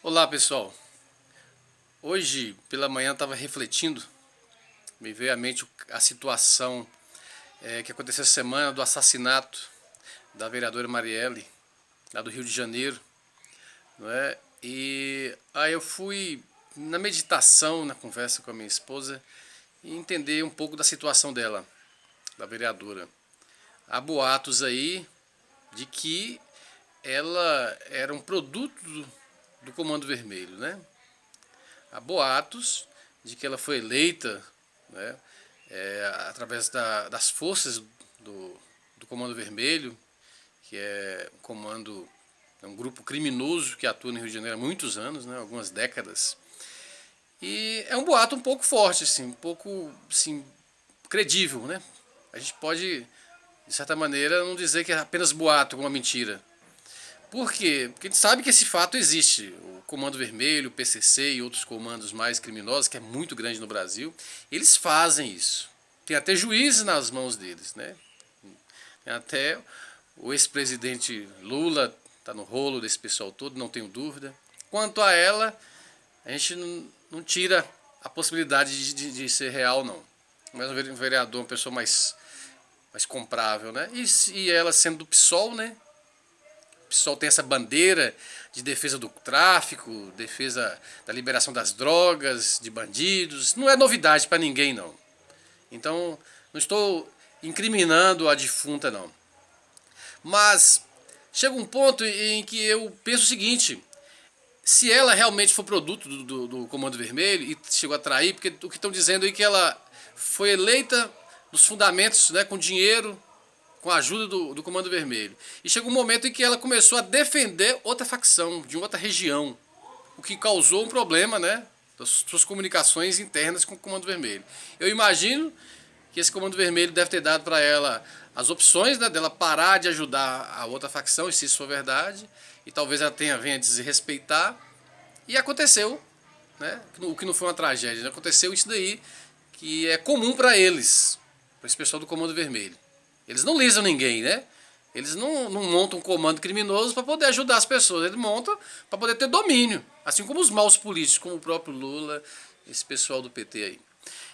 Olá pessoal, hoje pela manhã estava refletindo, me veio à mente a situação que aconteceu essa semana do assassinato da vereadora Marielle, lá do Rio de Janeiro, não é? E aí eu fui na meditação, na conversa com a minha esposa, e entender um pouco da situação dela, da vereadora. Há boatos aí de que ela era um produto do Comando Vermelho, né? Há boatos de que ela foi eleita, né, através das forças do Comando Vermelho, que é um comando, é um grupo criminoso que atua no Rio de Janeiro há muitos anos, né, algumas décadas. E é um boato um pouco forte, assim, um pouco assim, credível, né? A gente pode, de certa maneira, não dizer que é apenas boato, uma mentira. Por quê? Porque a gente sabe que esse fato existe. O Comando Vermelho, o PCC e outros comandos mais criminosos, que é muito grande no Brasil, eles fazem isso. Tem até juízes nas mãos deles, né? Tem até o ex-presidente Lula está no rolo desse pessoal todo, não tenho dúvida. Quanto a ela, a gente não tira a possibilidade de ser real, não. Mas um vereador, uma pessoa mais comprável, né? E ela sendo do PSOL, né? O PSOL tem essa bandeira de defesa do tráfico, defesa da liberação das drogas, de bandidos. Não é novidade para ninguém, não. Então, não estou incriminando a defunta, não. Mas chega um ponto em que eu penso o seguinte: se ela realmente for produto do Comando Vermelho e chegou a trair, porque o que estão dizendo aí é que ela foi eleita nos fundamentos, né, com dinheiro, com a ajuda do Comando Vermelho. E chegou um momento em que ela começou a defender outra facção, de outra região, o que causou um problema, né, das suas comunicações internas com o Comando Vermelho. Eu imagino que esse Comando Vermelho deve ter dado para ela as opções, né, dela parar de ajudar a outra facção, e se isso for verdade, e talvez ela venha a desrespeitar. E aconteceu, né, o que não foi uma tragédia, né, aconteceu isso daí, que é comum para eles, para esse pessoal do Comando Vermelho. Eles não lisam ninguém, né? Eles não montam um comando criminoso para poder ajudar as pessoas. Eles montam para poder ter domínio. Assim como os maus políticos, como o próprio Lula, esse pessoal do PT aí.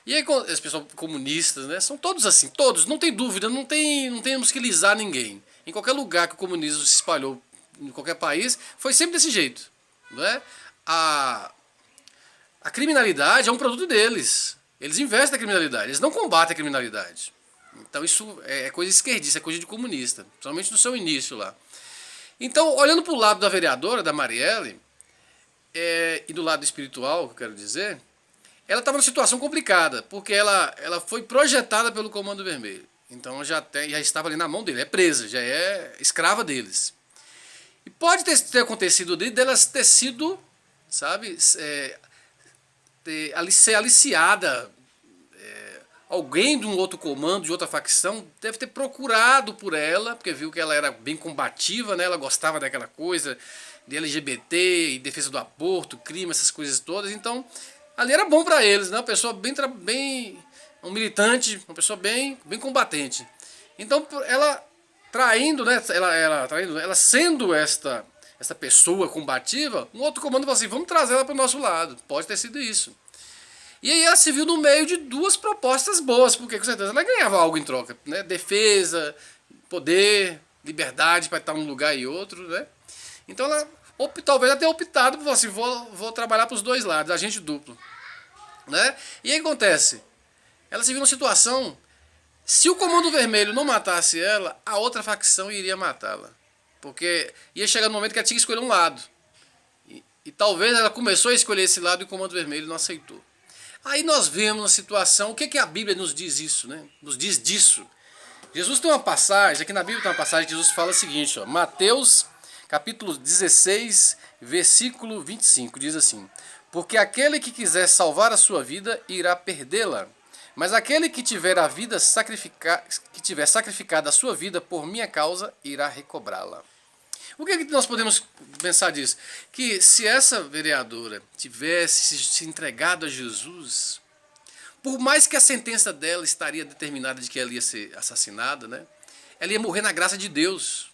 E aí, esse pessoal comunistas, né? São todos assim, todos, não tem dúvida, não temos que lisar ninguém. Em qualquer lugar que o comunismo se espalhou, em qualquer país, foi sempre desse jeito. Não é? A criminalidade é um produto deles. Eles investem na criminalidade, eles não combatem a criminalidade. Então isso é coisa esquerdista, é coisa de comunista, principalmente no seu início lá. Então, olhando para o lado da vereadora, da Marielle, e do lado espiritual, que eu quero dizer, ela estava numa situação complicada, porque ela foi projetada pelo Comando Vermelho. Então já estava ali na mão dele, é presa, já é escrava deles. E pode ter acontecido delas ter sido, sabe, ser aliciada. Alguém de um outro comando, de outra facção, deve ter procurado por ela, porque viu que ela era bem combativa, né? Ela gostava daquela coisa de LGBT e defesa do aborto, crime, essas coisas todas. Então, ali era bom para eles, né? Uma pessoa um militante, uma pessoa bem combatente. Então, ela traindo, né? Ela sendo esta pessoa combativa, um outro comando falou assim: vamos trazer ela para o nosso lado. Pode ter sido isso. E aí ela se viu no meio de duas propostas boas, porque com certeza ela ganhava algo em troca, né? Defesa, poder, liberdade para estar num lugar e outro, né? Então ela talvez até optado por assim, vou trabalhar para os dois lados, agente duplo, né? E aí acontece, ela se viu numa situação, se o Comando Vermelho não matasse ela, a outra facção iria matá-la, porque ia chegar no momento que ela tinha que escolher um lado. E talvez ela começou a escolher esse lado e o Comando Vermelho não aceitou. Aí nós vemos uma situação, o que a Bíblia nos diz isso, né? Nos diz disso. Jesus tem uma passagem, aqui na Bíblia tem uma passagem que Jesus fala o seguinte, ó, Mateus capítulo 16, versículo 25, diz assim: porque aquele que quiser salvar a sua vida, irá perdê-la. Mas aquele que tiver sacrificado a sua vida por minha causa, irá recobrá-la. O que nós podemos pensar disso? Que se essa vereadora tivesse se entregado a Jesus, por mais que a sentença dela estaria determinada de que ela ia ser assassinada, né? Ela ia morrer na graça de Deus,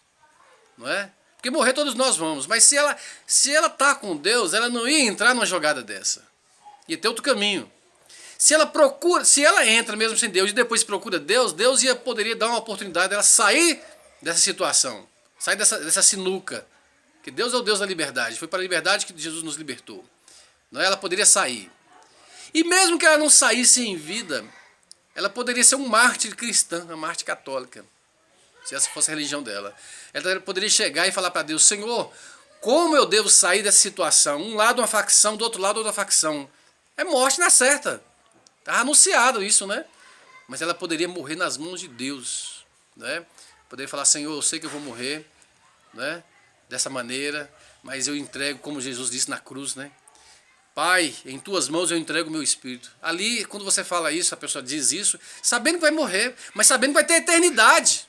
não é? Porque Porque morrer todos nós vamos. Mas se ela tá com Deus, ela não ia entrar numa jogada dessa. Ia ter outro caminho. Se ela entra mesmo sem Deus e depois procura Deus, Deus poderia dar uma oportunidade dela sair dessa situação, sair dessa sinuca. Que Deus é o Deus da liberdade. Foi para a liberdade que Jesus nos libertou. Não é? Ela poderia sair. E mesmo que ela não saísse em vida, ela poderia ser um mártir cristã, uma mártir católica, se essa fosse a religião dela. Ela poderia chegar e falar para Deus: Senhor, como eu devo sair dessa situação? Um lado uma facção, do outro lado outra facção. É morte na certa. Está anunciado isso, né? Mas ela poderia morrer nas mãos de Deus, né? Poderia falar: Senhor, eu sei que eu vou morrer, né? Dessa maneira, mas eu entrego, como Jesus disse na cruz, né? Pai, em tuas mãos eu entrego o meu espírito. Ali, quando você fala isso, a pessoa diz isso, sabendo que vai morrer, mas sabendo que vai ter eternidade.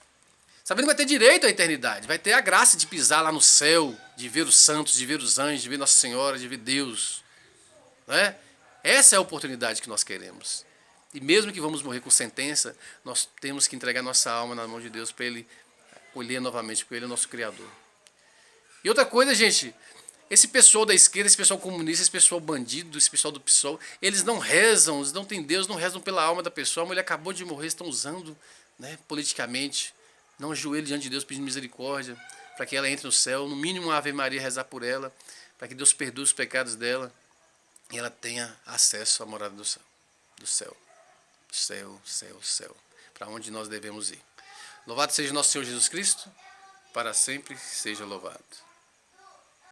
Sabendo que vai ter direito à eternidade. Vai ter a graça de pisar lá no céu, de ver os santos, de ver os anjos, de ver Nossa Senhora, de ver Deus, né? Essa é a oportunidade que nós queremos. E mesmo que vamos morrer com sentença, nós temos que entregar nossa alma na mão de Deus para Ele colher novamente, porque Ele é o nosso Criador. E outra coisa, gente, esse pessoal da esquerda, esse pessoal comunista, esse pessoal bandido, esse pessoal do PSOL, eles não rezam, eles não têm Deus, não rezam pela alma da pessoa. A mulher acabou de morrer, estão usando, né, politicamente, não ajoelhe diante de Deus pedindo misericórdia, para que ela entre no céu, no mínimo uma Ave Maria rezar por ela, para que Deus perdoe os pecados dela e ela tenha acesso à morada do céu. Do céu. Céu, céu, céu. Para onde nós devemos ir. Louvado seja nosso Senhor Jesus Cristo, para sempre seja louvado.